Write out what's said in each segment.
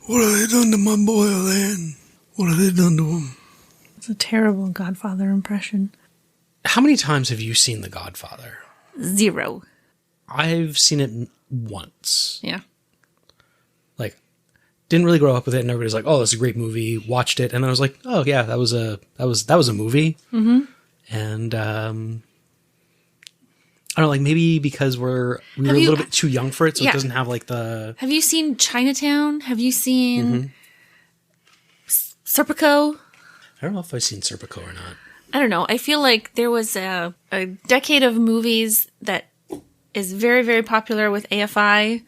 What have they done to my boy, Elaine? What have they done to him? It's a terrible Godfather impression. How many times have you seen The Godfather? 0. I've seen it once. Yeah. Like, didn't really grow up with it, and everybody's like, "Oh, it's a great movie." Watched it, and then I was like, "Oh yeah, that was a movie." Mm-hmm. And I don't know, like maybe because we were a little bit too young for it, so it doesn't have like the. Have you seen Chinatown? Have you seen Serpico? I don't know if I've seen Serpico or not. I don't know. I feel like there was a decade of movies that is very, very popular with AFI,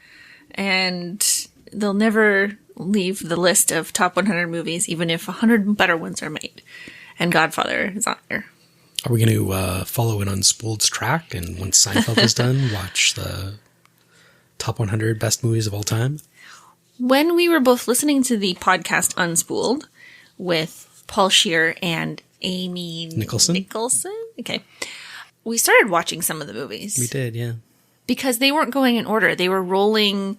and they'll never leave the list of top 100 movies, even if 100 better ones are made. And Godfather is on there. Are we going to follow in Unspooled's track, and once Seinfeld is done, watch the top 100 best movies of all time? When we were both listening to the podcast Unspooled with Paul Scheer and Amy Nicholson? Okay. We started watching some of the movies. We did, yeah. Because they weren't going in order. They were rolling...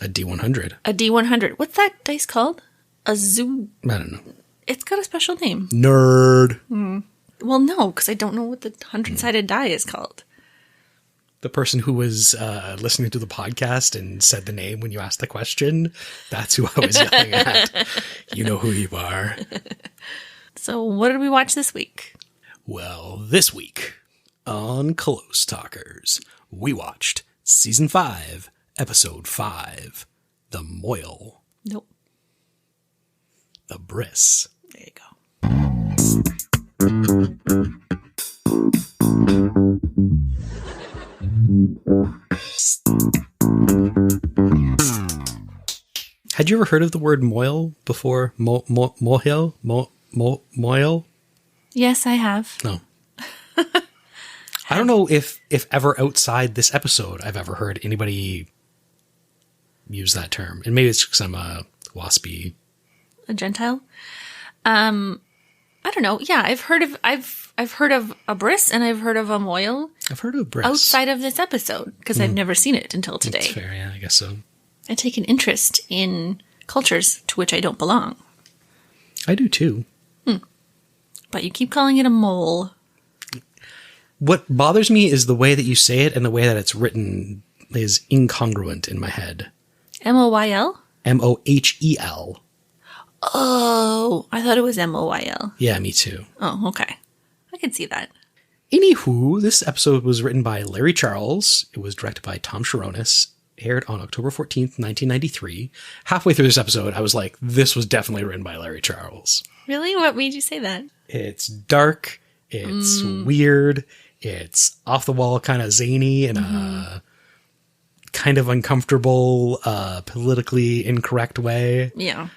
A D100. A D100. What's that dice called? A zoo... I don't know. It's got a special name. Nerd. Well, no, because I don't know what the 100-sided die is called. The person who was listening to the podcast and said the name when you asked the question, that's who I was yelling at. You know who you are. So what did we watch this week? Well, this week on Close Talkers, we watched Season 5, Episode 5, The Moil. Nope. The Briss. There you go. Had you ever heard of the word moil before? Moil? Moil? Yes, I have. No. I don't know if ever outside this episode I've ever heard anybody use that term. And maybe it's because I'm a waspy. A Gentile? I don't know. Yeah, I've heard of a bris and I've heard of a moil. I've heard of a bris. Outside of this episode, because I've never seen it until today. That's fair, yeah, I guess so. I take an interest in cultures to which I don't belong. I do too. But you keep calling it a mole. What bothers me is the way that you say it and the way that it's written is incongruent in my head. M-O-Y-L? M-O-H-E-L. Oh, I thought it was M-O-Y-L. Yeah, me too. Oh, okay. I can see that. Anywho, this episode was written by Larry Charles. It was directed by Tom Sharonis. Aired on October 14th, 1993. Halfway through this episode, I was like, this was definitely written by Larry Charles. Really? What made you say that? It's dark. It's weird. It's off the wall, kind of zany in a kind of uncomfortable, politically incorrect way. Yeah.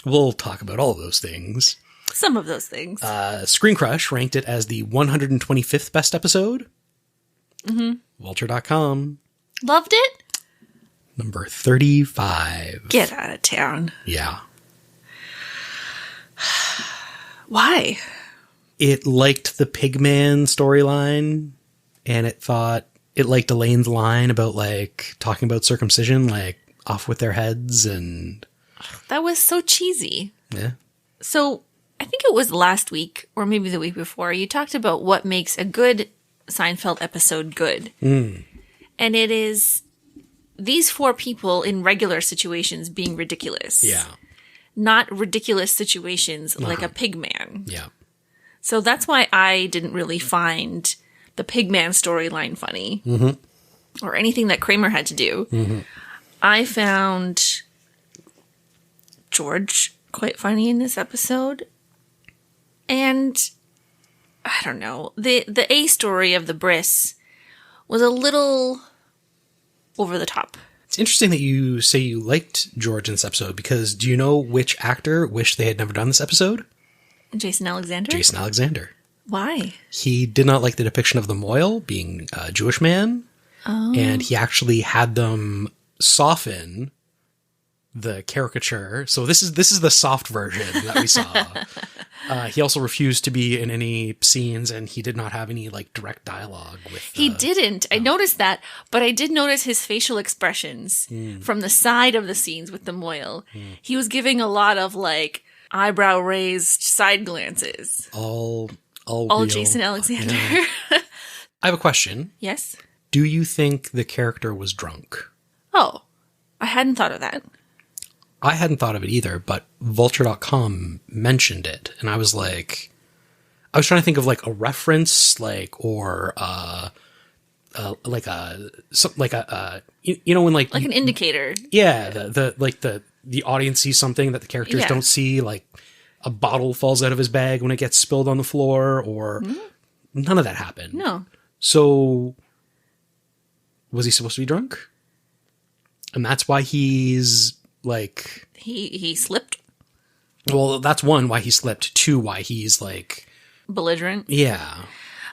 We'll talk about all of those things. Some of those things. Screen Crush ranked it as the 125th best episode. Vulture.com. Loved it? Number 35. Get out of town. Yeah. Why? It liked the Pigman storyline, and it liked Elaine's line about, like, talking about circumcision, like, off with their heads, and... That was so cheesy. Yeah. So, I think it was last week, or maybe the week before, you talked about what makes a good Seinfeld episode good. And it is these 4 people in regular situations being ridiculous. Yeah. Not ridiculous situations like a Pigman. Yeah. So that's why I didn't really find the Pigman storyline funny. Or anything that Kramer had to do. I found George quite funny in this episode. And I don't know. The A story of the Briss was a little over the top. It's interesting that you say you liked George in this episode, because do you know which actor wished they had never done this episode? Jason Alexander? Jason Alexander. Why? He did not like the depiction of the Moil being a Jewish man. Oh. And he actually had them soften the caricature. So this is the soft version that we saw. He also refused to be in any scenes, and he did not have any like direct dialogue with. He didn't. I noticed that, but I did notice his facial expressions from the side of the scenes with the Moyle. He was giving a lot of like eyebrow raised side glances. All All real. Jason Alexander. Yeah. I have a question. Yes. Do you think the character was drunk? Oh, I hadn't thought of that. I hadn't thought of it either, but Vulture.com mentioned it, and I was like, I was trying to think of like a reference, like, or like a you know, when like an indicator. Yeah, the audience sees something that the characters don't see, like a bottle falls out of his bag when it gets spilled on the floor, or none of that happened. No. So was he supposed to be drunk? And that's why he's like... He slipped? Well, that's one, why he slipped. Two, why he's like... belligerent? Yeah.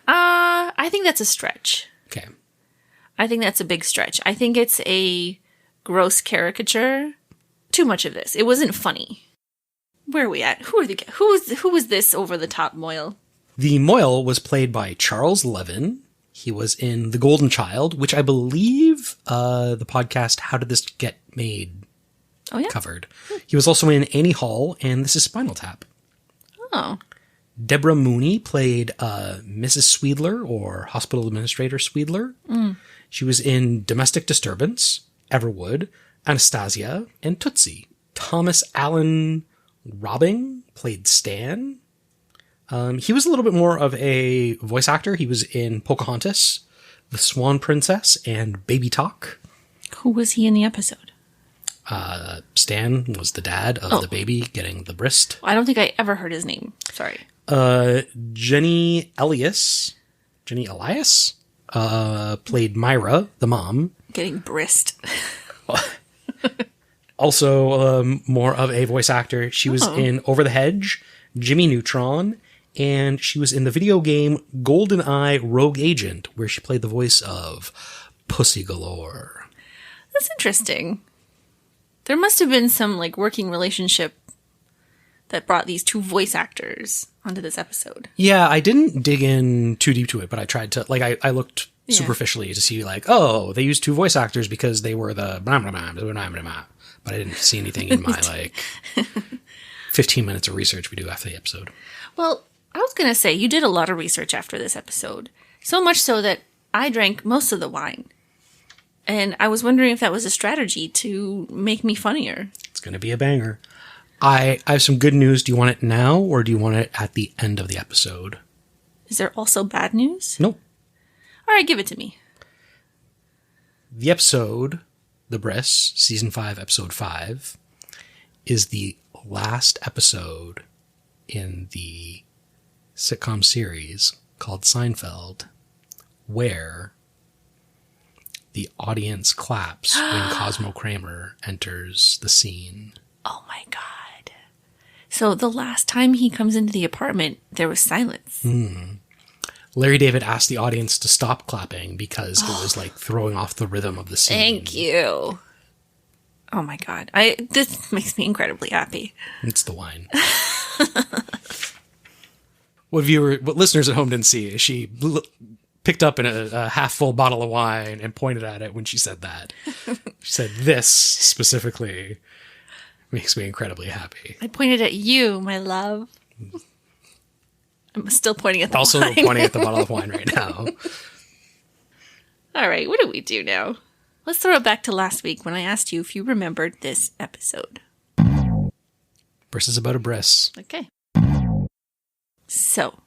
I think that's a stretch. Okay. I think that's a big stretch. I think it's a gross caricature. Too much of this. It wasn't funny. Where are we at? Who was this over the top Moyle? The Moyle was played by Charles Levin. He was in The Golden Child, which I believe the podcast How Did This Get Made covered. He was also in Annie Hall, and This Is Spinal Tap. Oh. Deborah Mooney played Mrs. Sweedler, or Hospital Administrator Sweedler. She was in Domestic Disturbance, Everwood, Anastasia, and Tootsie. Thomas Allen Robbing played Stan. He was a little bit more of a voice actor. He was in Pocahontas, The Swan Princess, and Baby Talk. Who was he in the episode? Stan was the dad of the baby getting the bris'd. I don't think I ever heard his name. Sorry. Jenny Elias played Myra, the mom. Getting bris'd. Also, more of a voice actor. She was in Over the Hedge, Jimmy Neutron, and she was in the video game GoldenEye Rogue Agent, where she played the voice of Pussy Galore. That's interesting. There must have been some like working relationship that brought these two voice actors onto this episode. Yeah, I didn't dig in too deep to it, but I tried to, like, I looked superficially to see, like, oh, they used two voice actors because they were the blah, blah, blah, blah, blah, blah, but I didn't see anything in my, like, 15 minutes of research we do after the episode. Well, I was going to say, you did a lot of research after this episode. So much so that I drank most of the wine. And I was wondering if that was a strategy to make me funnier. It's going to be a banger. I have some good news. Do you want it now, or do you want it at the end of the episode? Is there also bad news? Nope. All right, give it to me. The episode, The Briss, Season 5, Episode 5, is the last episode in the sitcom series called Seinfeld, where the audience claps when Cosmo Kramer enters the scene. Oh my God. So the last time he comes into the apartment, there was silence. Larry David asked the audience to stop clapping because it was like throwing off the rhythm of the scene. Thank you. Oh my God. This makes me incredibly happy. It's the wine. What listeners at home didn't see is she picked up in a half-full bottle of wine and pointed at it when she said that. She said, "This specifically makes me incredibly happy." I pointed at you, my love. I'm still pointing at the also wine. Pointing at the bottle of wine right now. All right, what do we do now? Let's throw it back to last week when I asked you if you remembered this episode. Briss is about a briss. Okay. So,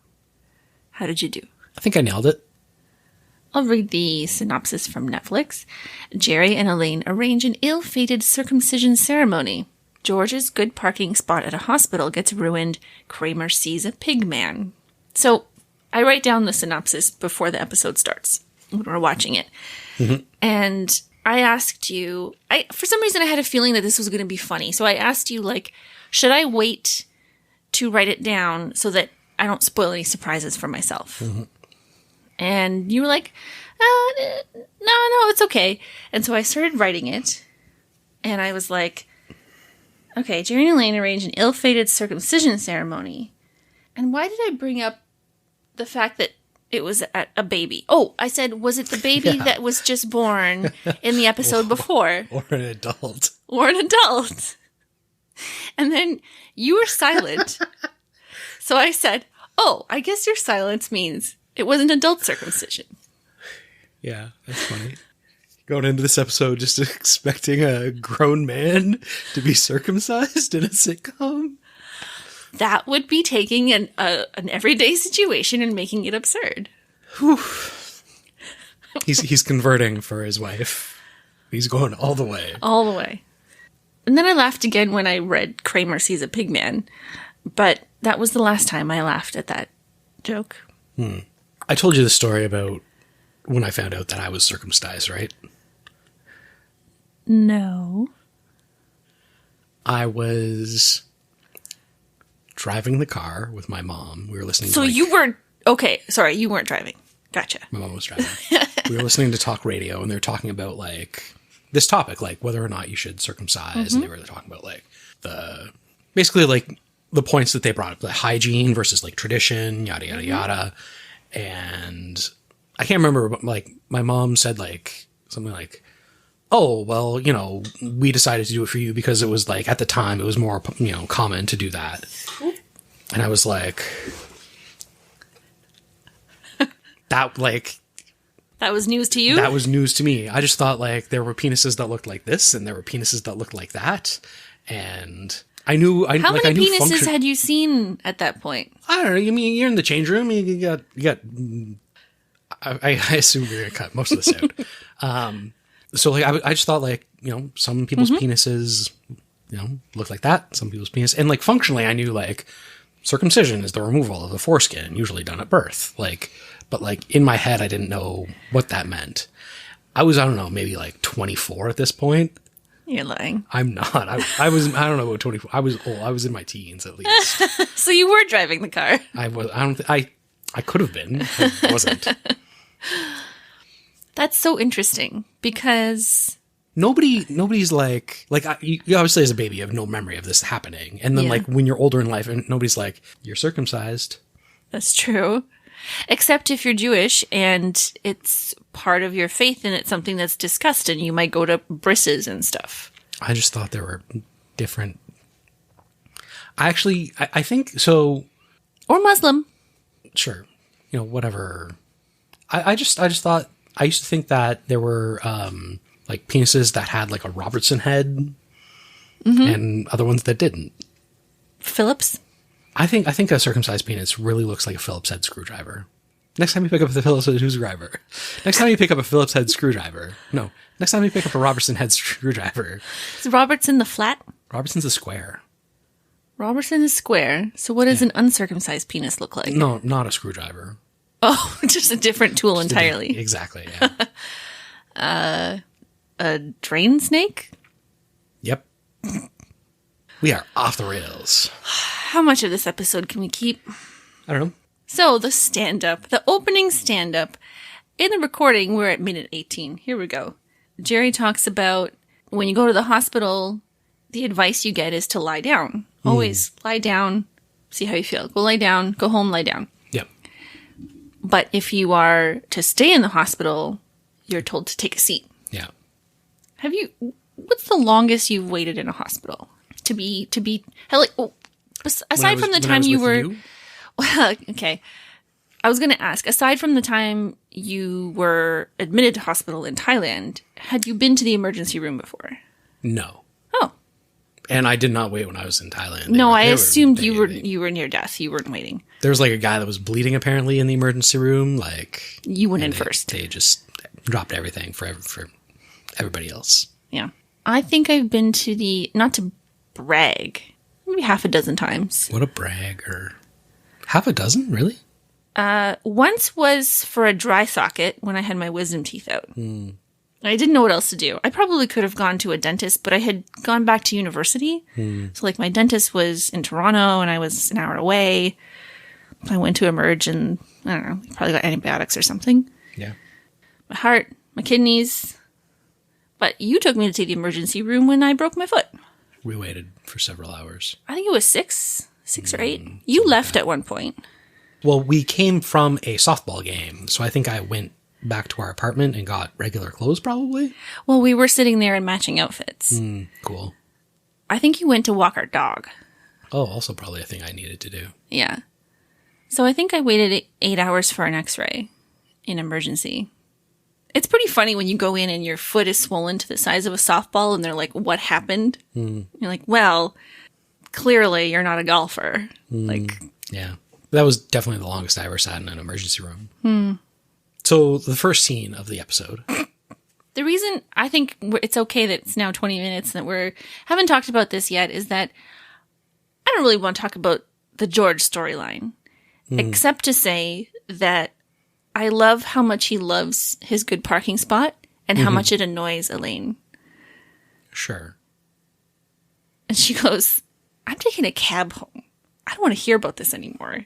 how did you do? I think I nailed it. I'll read the synopsis from Netflix. Jerry and Elaine arrange an ill-fated circumcision ceremony. George's good parking spot at a hospital gets ruined. Kramer sees a pig man. So, I write down the synopsis before the episode starts when we're watching it. Mm-hmm. And I asked you, for some reason I had a feeling that this was going to be funny. So I asked you, like, should I wait to write it down so that I don't spoil any surprises for myself? Mm-hmm. And you were like, no, it's okay. And so I started writing it. And I was like, okay, Jerry and Elaine arrange an ill-fated circumcision ceremony. And why did I bring up the fact that it was a baby? Oh, I said, was it the baby that was just born in the episode before? Or an adult. Or an adult. And then you were silent. So I said, oh, I guess your silence means it was an adult circumcision. Yeah, that's funny. Going into this episode just expecting a grown man to be circumcised in a sitcom. That would be taking an everyday situation and making it absurd. Whew. He's converting for his wife. He's going all the way. All the way. And then I laughed again when I read Kramer Sees a Pigman. But that was the last time I laughed at that joke. I told you the story about when I found out that I was circumcised, right? No. I was driving the car with my mom. We were listening So to you were... Okay, sorry, you weren't driving. Gotcha. My mom was driving. We were listening to talk radio, and they were talking about, like, this topic, like, whether or not you should circumcise. And they were talking about, like, basically, like, the points that they brought up, the hygiene versus, like, tradition, yada, yada, yada. And I can't remember, but, like, my mom said, like, something like, oh, well, you know, we decided to do it for you because it was, like, at the time, it was more, you know, common to do that. And I was like... That was news to you? That was news to me. I just thought, like, there were penises that looked like this, and there were penises that looked like that, and I knew... How many penises had you seen at that point? I don't know. You mean, you're in the change room, you got... I assume you're going to cut most of this out. So, like, I just thought, like, you know, some people's penises, you know, look like that, some people's penis... And, like, functionally, I knew, like, circumcision is the removal of the foreskin, usually done at birth, like... But, like, in my head, I didn't know what that meant. I don't know, maybe, like, 24 at this point. You're lying. I'm not. I don't know about 24. I was old. I was in my teens, at least. So you were driving the car. I could have been. I wasn't. That's so interesting, because... Nobody's like you obviously as a baby, you have no memory of this happening. And then, like, when you're older in life, and nobody's like, you're circumcised. That's true. Except if you're Jewish and it's part of your faith and it's something that's discussed and you might go to bris'd and stuff. I just thought there were different... I think so... Or Muslim. Sure. You know, whatever. I just thought... I used to think that there were, like, penises that had, like, a Robertson head and other ones that didn't. Phillips? I think a circumcised penis really looks like a Phillips head screwdriver. Next time you pick up the Phillips head screwdriver. Next time you pick up a Phillips head screwdriver. No. Next time you pick up a Robertson head screwdriver. Is Robertson the flat? Robertson's a square. Robertson is square. So what does an uncircumcised penis look like? No, not a screwdriver. Oh, just a different tool entirely. Exactly, yeah. A drain snake? Yep. We are off the rails. How much of this episode can we keep? I don't know. So, the opening stand-up. In the recording, we're at minute 18. Here we go. Jerry talks about when you go to the hospital, the advice you get is to lie down. Always lie down, see how you feel. Go lie down, go home, lie down. Yep. But if you are to stay in the hospital, you're told to take a seat. Yeah. What's the longest you've waited in a hospital? Aside from the time you were... Well, okay. I was going to ask, aside from the time you were admitted to hospital in Thailand, had you been to the emergency room before? No. Oh. And I did not wait when I was in Thailand. I assumed you were near death. You weren't waiting. There was, like, a guy that was bleeding apparently in the emergency room. Like, you went in first. They just dropped everything for everybody else. Yeah. I think I've been to not to brag, maybe half a dozen times. What a bragger. Half a dozen? Really? Once was for a dry socket when I had my wisdom teeth out. I didn't know what else to do. I probably could have gone to a dentist, but I had gone back to university. So, like, my dentist was in Toronto and I was an hour away. I went to Emerge and, I don't know, probably got antibiotics or something. Yeah. My heart, my kidneys. But you took me to the emergency room when I broke my foot. We waited for several hours. I think it was 6 6 or 8. You left at one point. Well, we came from a softball game, so I think I went back to our apartment and got regular clothes, probably. Well, we were sitting there in matching outfits. Cool. I think you went to walk our dog. Oh, also probably a thing I needed to do. Yeah. So I think I waited 8 hours for an x-ray in emergency. It's pretty funny when you go in and your foot is swollen to the size of a softball and they're like, what happened? You're like, well, clearly you're not a golfer. Yeah. That was definitely the longest I ever sat in an emergency room. So the first scene of the episode. The reason I think it's okay that it's now 20 minutes and that we haven't talked about this yet is that I don't really want to talk about the George storyline, except to say that I love how much he loves his good parking spot and how much it annoys Elaine. Sure. And she goes, I'm taking a cab home. I don't want to hear about this anymore.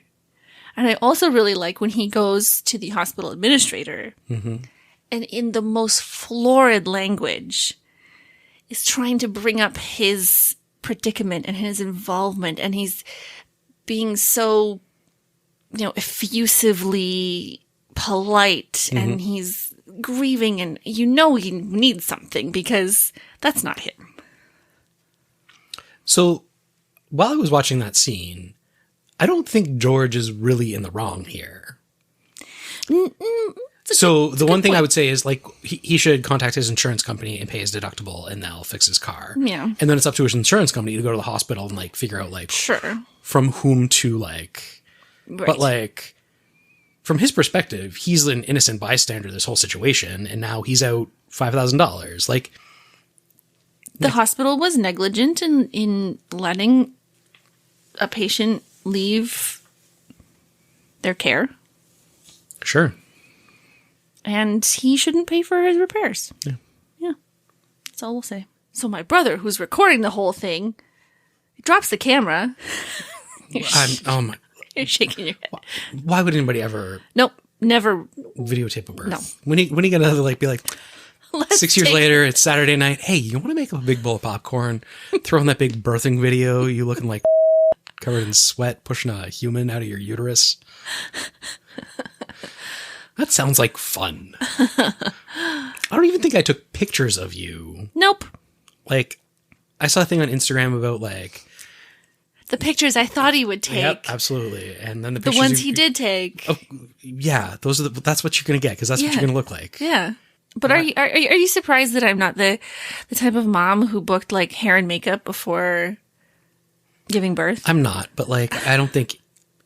And I also really like when he goes to the hospital administrator and in the most florid language is trying to bring up his predicament and his involvement. And he's being so, effusively polite and he's grieving and he needs something because that's not him. So while I was watching that scene, I don't think George is really in the wrong here. So the one thing I would say is he should contact his insurance company and pay his deductible and they'll fix his car. Yeah. And then it's up to his insurance company to go to the hospital and figure out sure, from whom to right. But from his perspective, he's an innocent bystander to this whole situation and now he's out $5,000. The hospital was negligent in letting a patient leave their care. Sure. And he shouldn't pay for his repairs. Yeah. That's all we'll say. So my brother, who's recording the whole thing, drops the camera. You're shaking your head. Why would anybody ever... Nope. Never. Videotape a birth? No. When are you going to be like... 6 years later, it's Saturday night. Hey, you want to make a big bowl of popcorn? Throw in that big birthing video. You looking like covered in sweat, pushing a human out of your uterus. That sounds like fun. I don't even think I took pictures of you. Nope. I saw a thing on Instagram about the pictures I thought he would take. Yep, absolutely. And then the pictures ones he did take. Oh, yeah, that's what you're going to get because that's what you're going to look like. Yeah. But are you surprised that I'm not the type of mom who booked hair and makeup before giving birth? I'm not, but I don't think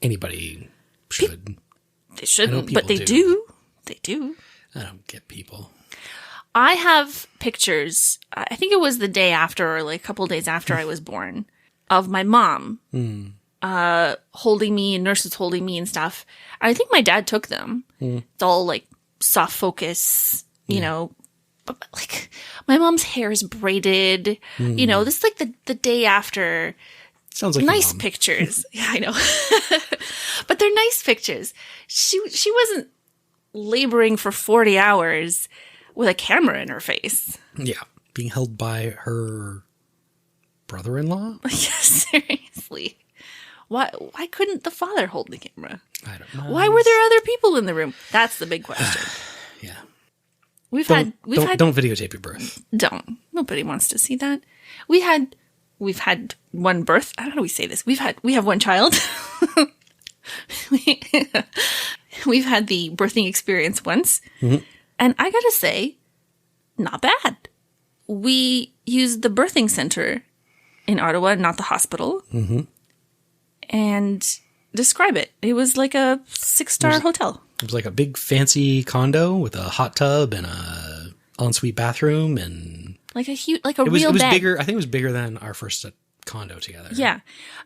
anybody should. They shouldn't, but they do. They do. I don't get people. I have pictures. I think it was the day after, or a couple of days after I was born, of my mom holding me and nurses holding me and stuff. I think my dad took them. It's all soft focus. But my mom's hair is braided. This is the day after. Sounds like nice pictures. Yeah, I know. But they're nice pictures. She wasn't laboring for 40 hours with a camera in her face. Yeah, being held by her brother-in-law? Yeah, seriously. Why couldn't the father hold the camera? I don't know. Why were there other people in the room? That's the big question. Yeah. We've don't videotape your birth. Don't. Nobody wants to see that. We've had one birth. How do we say this? We have one child. We've had the birthing experience once. And I gotta say, not bad. We used the birthing center in Ottawa, not the hospital. And describe it. It was like a 6-star hotel. It was like a big fancy condo with a hot tub and a ensuite bathroom and like a huge, real bed. It was bigger. I think it was bigger than our first condo together. Yeah,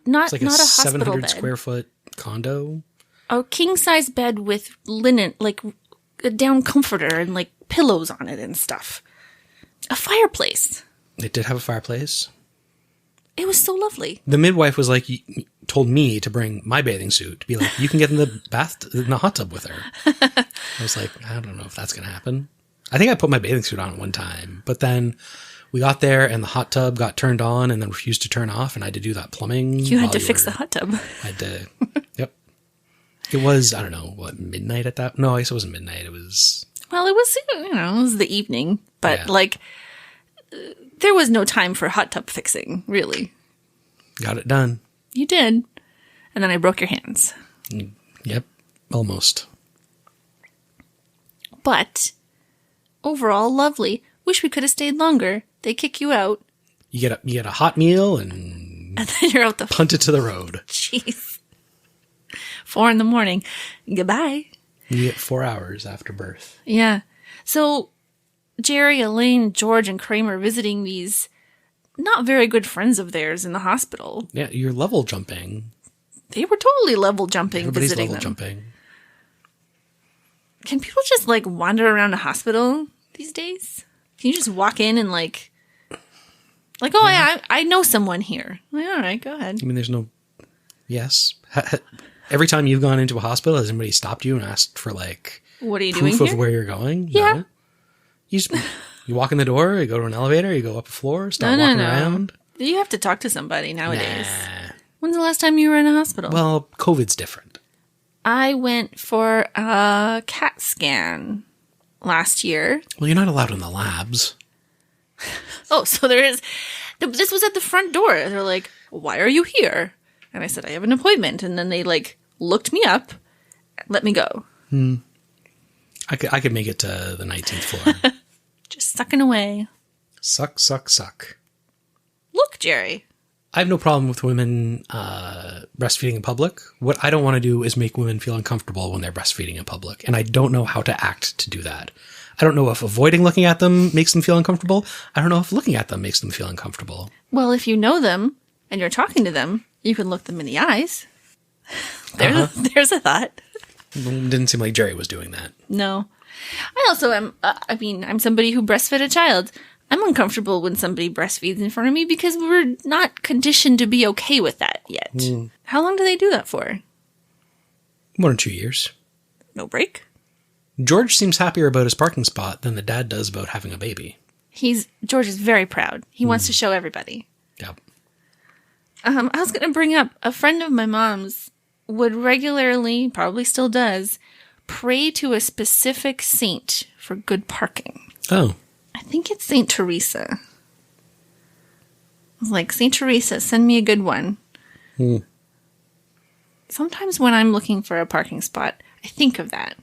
not a hospital 700 bed. Square foot condo. A king size bed with linen, a down comforter and pillows on it and stuff. A fireplace. It did have a fireplace. It was so lovely. The midwife was told me to bring my bathing suit to be you can get in the hot tub with her. I was I don't know if that's going to happen. I think I put my bathing suit on at one time, but then We got there and the hot tub got turned on and then refused to turn off, and I had to do that plumbing. You had to fix the hot tub. I had to, yep. It was, I don't know, what, midnight at that? No, I guess it wasn't midnight. It was... Well, it was, it was the evening, but there was no time for hot tub fixing, really. Got it done. You did. And then I broke your hands. Yep, almost. But overall, lovely. Wish we could have stayed longer. They kick you out. You get a hot meal and then you're out the punt it to the road. Jeez. 4 a.m. Goodbye. You get 4 hours after birth. Yeah. So Jerry, Elaine, George, and Kramer visiting these not very good friends of theirs in the hospital. Yeah, you're level jumping. They were totally level jumping. Everybody's visiting level them. jumping. Can people just wander around a hospital these days? Can you just walk in and I know someone here. All right, go ahead. I mean, there's no... Yes. Every time you've gone into a hospital, has anybody stopped you and asked for what are you doing proof here? of where you're going? Yeah. No. You walk in the door, you go to an elevator, you go up a floor, start walking around. You have to talk to somebody nowadays. Nah. When's the last time you were in a hospital? Well, COVID's different. I went for a CAT scan last year. Well, you're not allowed in the labs. Oh, so there is... This was at the front door. They're like, why are you here? And I said, I have an appointment. And then they looked me up and let me go. I could make it to the 19th floor. Just sucking away. Suck. Look, Jerry. I have no problem with women breastfeeding in public. What I don't want to do is make women feel uncomfortable when they're breastfeeding in public. And I don't know how to act to do that. I don't know if avoiding looking at them makes them feel uncomfortable. I don't know if looking at them makes them feel uncomfortable. Well, if you know them and you're talking to them, you can look them in the eyes. There's a thought. Didn't seem like Jerry was doing that. No. I also am, I'm somebody who breastfed a child. I'm uncomfortable when somebody breastfeeds in front of me because we're not conditioned to be okay with that yet. How long do they do that for? 1 or 2 years. No break? George seems happier about his parking spot than the dad does about having a baby. George is very proud. He wants to show everybody. Yep. I was going to bring up a friend of my mom's would regularly, probably still does, pray to a specific saint for good parking. Oh. I think it's Saint Teresa. I was like, Saint Teresa, send me a good one. Sometimes when I'm looking for a parking spot, I think of that.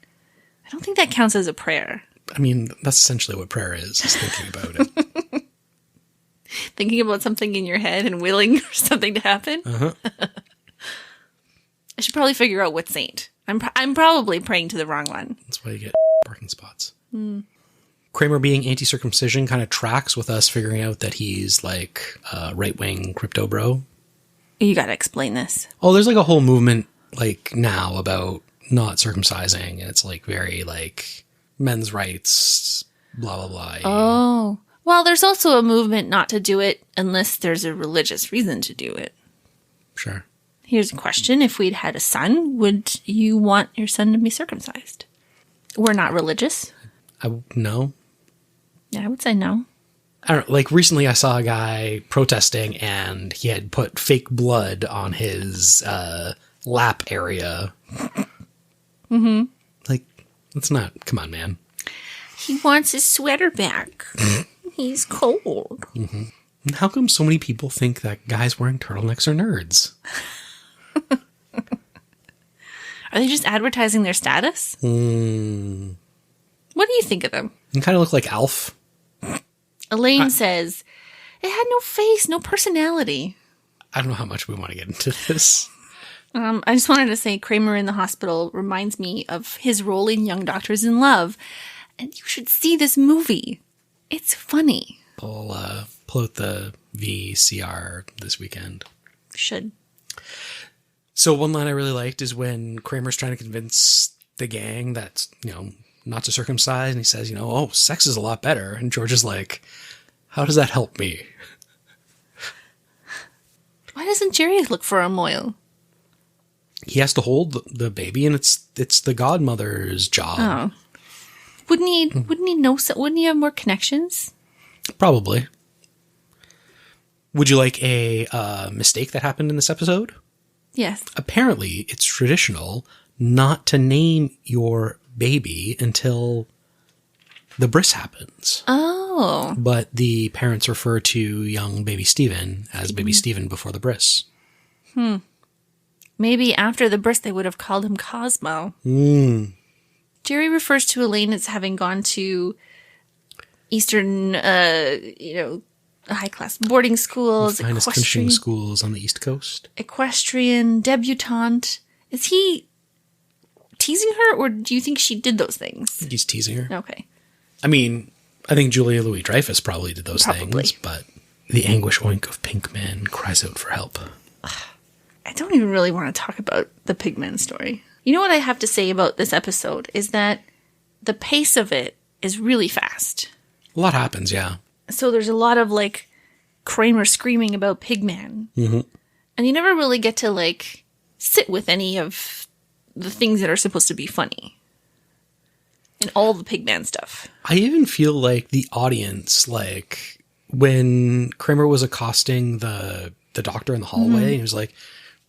I don't think that counts as a prayer. I mean, that's essentially what prayer is thinking about it. Thinking about something in your head and willing for something to happen? Uh-huh. I should probably figure out what saint. I'm probably praying to the wrong one. That's why you get parking spots. Kramer being anti-circumcision kind of tracks with us figuring out that he's right-wing crypto bro. You gotta explain this. Oh, there's a whole movement now about not circumcising, and it's very men's rights, blah, blah, blah. Oh. Well, there's also a movement not to do it unless there's a religious reason to do it. Sure. Here's a question. If we'd had a son, would you want your son to be circumcised? We're not religious. No. Yeah, I would say no. I don't know. Recently I saw a guy protesting and he had put fake blood on his lap area. Mm-hmm. That's not... Come on, man. He wants his sweater back. He's cold. Mm-hmm. And how come so many people think that guys wearing turtlenecks are nerds? Are they just advertising their status? What do you think of them? You kind of look like Alf. Elaine says, it had no face, no personality. I don't know how much we want to get into this. I just wanted to say Kramer in the hospital reminds me of his role in Young Doctors in Love. And you should see this movie. It's funny. I'll pull out the VCR this weekend. Should. So one line I really liked is when Kramer's trying to convince the gang that, not to circumcise. And he says, oh, sex is a lot better. And George is like, how does that help me? Why doesn't Jerry look for a moil? He has to hold the baby, and it's the godmother's job. Oh, wouldn't he know? Wouldn't he have more connections? Probably. Would you like a mistake that happened in this episode? Yes. Apparently, it's traditional not to name your baby until the bris happens. Oh. But the parents refer to young baby Stephen as baby Stephen before the bris. Maybe after the bris they would have called him Cosmo. Jerry refers to Elaine as having gone to Eastern, high-class boarding schools. The finest finishing schools on the East Coast. Equestrian, debutante. Is he teasing her, or do you think she did those things? He's teasing her. Okay. I mean, I think Julia Louis-Dreyfus probably did those things, but the anguish oink of Pinkman cries out for help. I don't even really want to talk about the Pigman story. You know what I have to say about this episode is that the pace of it is really fast. A lot happens, yeah. So there's a lot of, like, Kramer screaming about Pigman. Mm-hmm. And you never really get to, like, sit with any of the things that are supposed to be funny. In all the Pigman stuff. I even feel like the audience, like, when Kramer was accosting the doctor in the hallway, he was like,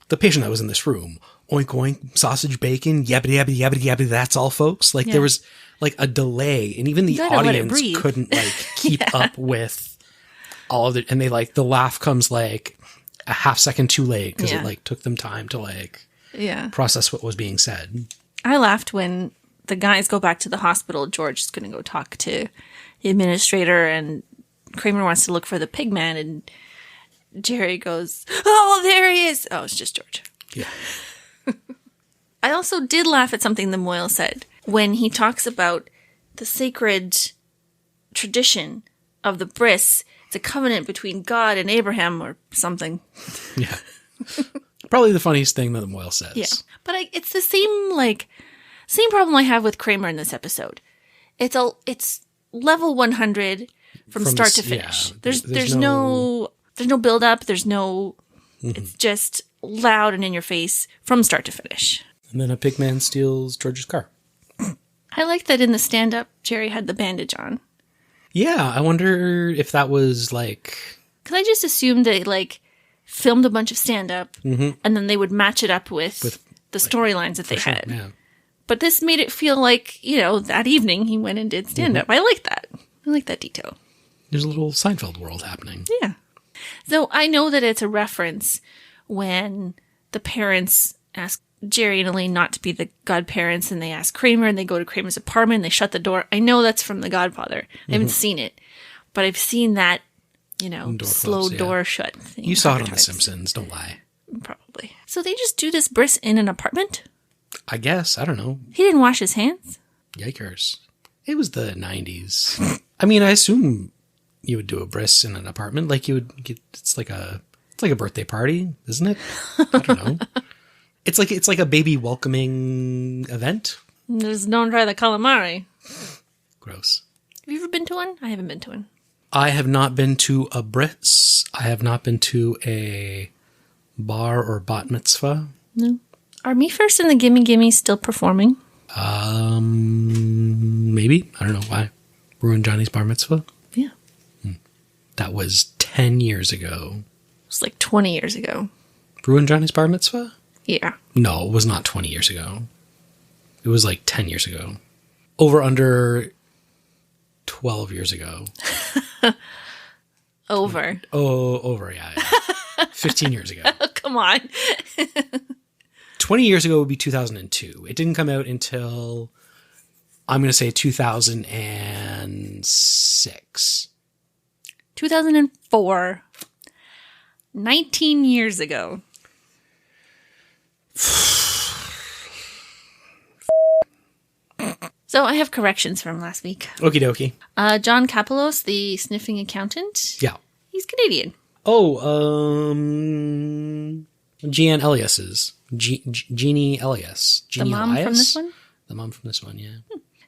the patient that was in this room, oink oink, sausage, bacon, yabbity yabbity yabbity yabbity, that's all, folks. Like, there was, like, a delay, and even the audience couldn't, like, keep up with all of it. And they, like, the laugh comes, like, a half second too late, because it, like, took them time to, like, process what was being said. I laughed when the guys go back to the hospital. George is going to go talk to the administrator, and Kramer wants to look for the Pigman, and Jerry goes, "Oh, there he is." Oh, it's just George. Yeah. I also did laugh at something that Moyle said when he talks about the sacred tradition of the bris. It's a covenant between God and Abraham or something. Yeah. Probably the funniest thing that Moyle says. Yeah. But it's the same problem I have with Kramer in this episode. It's level 100 from start to finish. Yeah, there's no build up. There's no, it's just loud and in your face from start to finish. And then a Pigman steals George's car. I like that in the stand-up, Jerry had the bandage on. Yeah, I wonder if that was like... Because I just assumed they, like, filmed a bunch of stand-up, and then they would match it up with the storylines that they had. Yeah. But this made it feel like, that evening he went and did stand-up. I like that. I like that detail. There's a little Seinfeld world happening. Yeah. So I know that it's a reference when the parents ask Jerry and Elaine not to be the godparents, and they ask Kramer, and they go to Kramer's apartment, and they shut the door. I know that's from The Godfather. I haven't seen it, but I've seen that, slow door shut thing. You saw it on The Simpsons, don't lie. Probably. So they just do this bris in an apartment? I guess. I don't know. He didn't wash his hands? Yikers. It was the 90s. I mean, I assume you would do a bris in an apartment. Like, you would get, it's like a birthday party, isn't it? I don't know. It's like a baby welcoming event. There's don't try the calamari. Gross. Have you ever been to one? I haven't been to one. I have not been to a bris. I have not been to a bar or bat mitzvah. No. Are Me First and the Gimme Gimme still performing? Maybe. I don't know why. Ruined Johnny's bar mitzvah? Yeah. That was 10 years ago. It was like 20 years ago. Ruined Johnny's bar mitzvah? Yeah. No, it was not 20 years ago. It was like 10 years ago. Over under 12 years ago. Over. Oh, over, yeah. 15 years ago. Come on. 20 years ago would be 2002. It didn't come out until, I'm going to say 2006. 2004. 19 years ago. So I have corrections from last week. Okie dokie. John Kapelos, the sniffing accountant. Yeah. He's Canadian. Oh, Jeanne Elias's. Jeannie Elias. Jeannie the mom Elias? from this one? The mom from this one, yeah.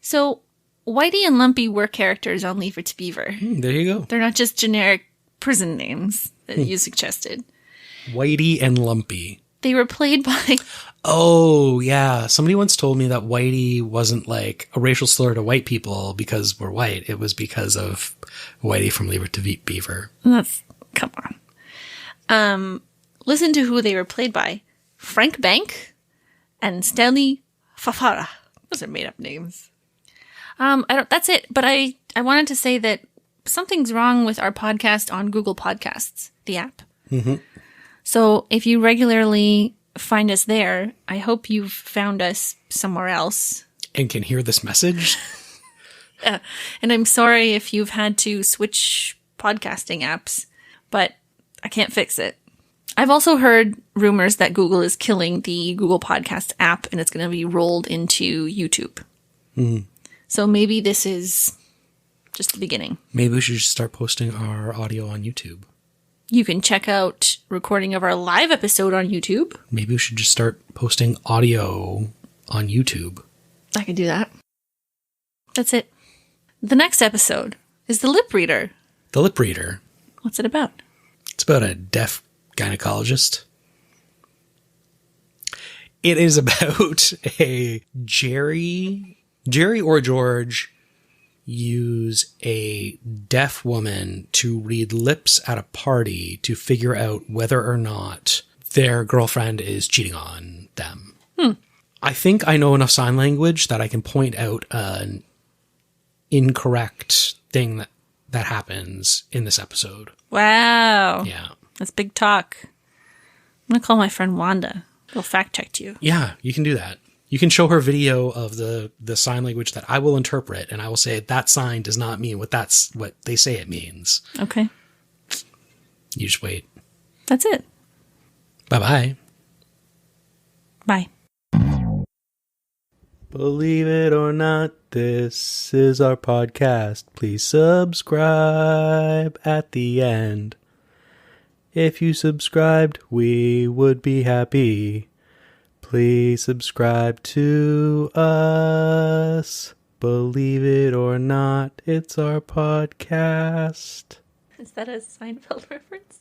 So Whitey and Lumpy were characters on Leave It to Beaver. There you go. They're not just generic prison names that you suggested. Whitey and Lumpy. They were played by... Oh, yeah. Somebody once told me that Whitey wasn't like a racial slur to white people because we're white. It was because of Whitey from Leave It to Beaver. Come on. Listen to who they were played by. Frank Bank and Stanley Fafara. Those are made-up names. That's it. But I wanted to say that something's wrong with our podcast on Google Podcasts, the app. Mm-hmm. So if you regularly find us there, I hope you've found us somewhere else. And can hear this message. And I'm sorry if you've had to switch podcasting apps, but I can't fix it. I've also heard rumors that Google is killing the Google Podcast app and it's going to be rolled into YouTube. Mm. So maybe this is just the beginning. Maybe we should just start posting our audio on YouTube. You can check out recording of our live episode on YouTube. Maybe we should just start posting audio on YouTube. I could do that. That's it. The next episode is The Lip Reader. The Lip Reader. What's it about? It's about a deaf gynecologist. It is about a Jerry or George use a deaf woman to read lips at a party to figure out whether or not their girlfriend is cheating on them. I think I know enough sign language that I can point out an incorrect thing that happens in this episode. Wow. Yeah. That's big talk. I'm going to call my friend Wanda. They'll fact check you. Yeah, you can do that. You can show her video of the sign language that I will interpret, and I will say that sign does not mean what they say it means. Okay. You just wait. That's it. Bye-bye. Bye. Believe it or not, this is our podcast. Please subscribe at the end. If you subscribed, we would be happy. Please subscribe to us. Believe it or not, it's our podcast. Is that a Seinfeld reference?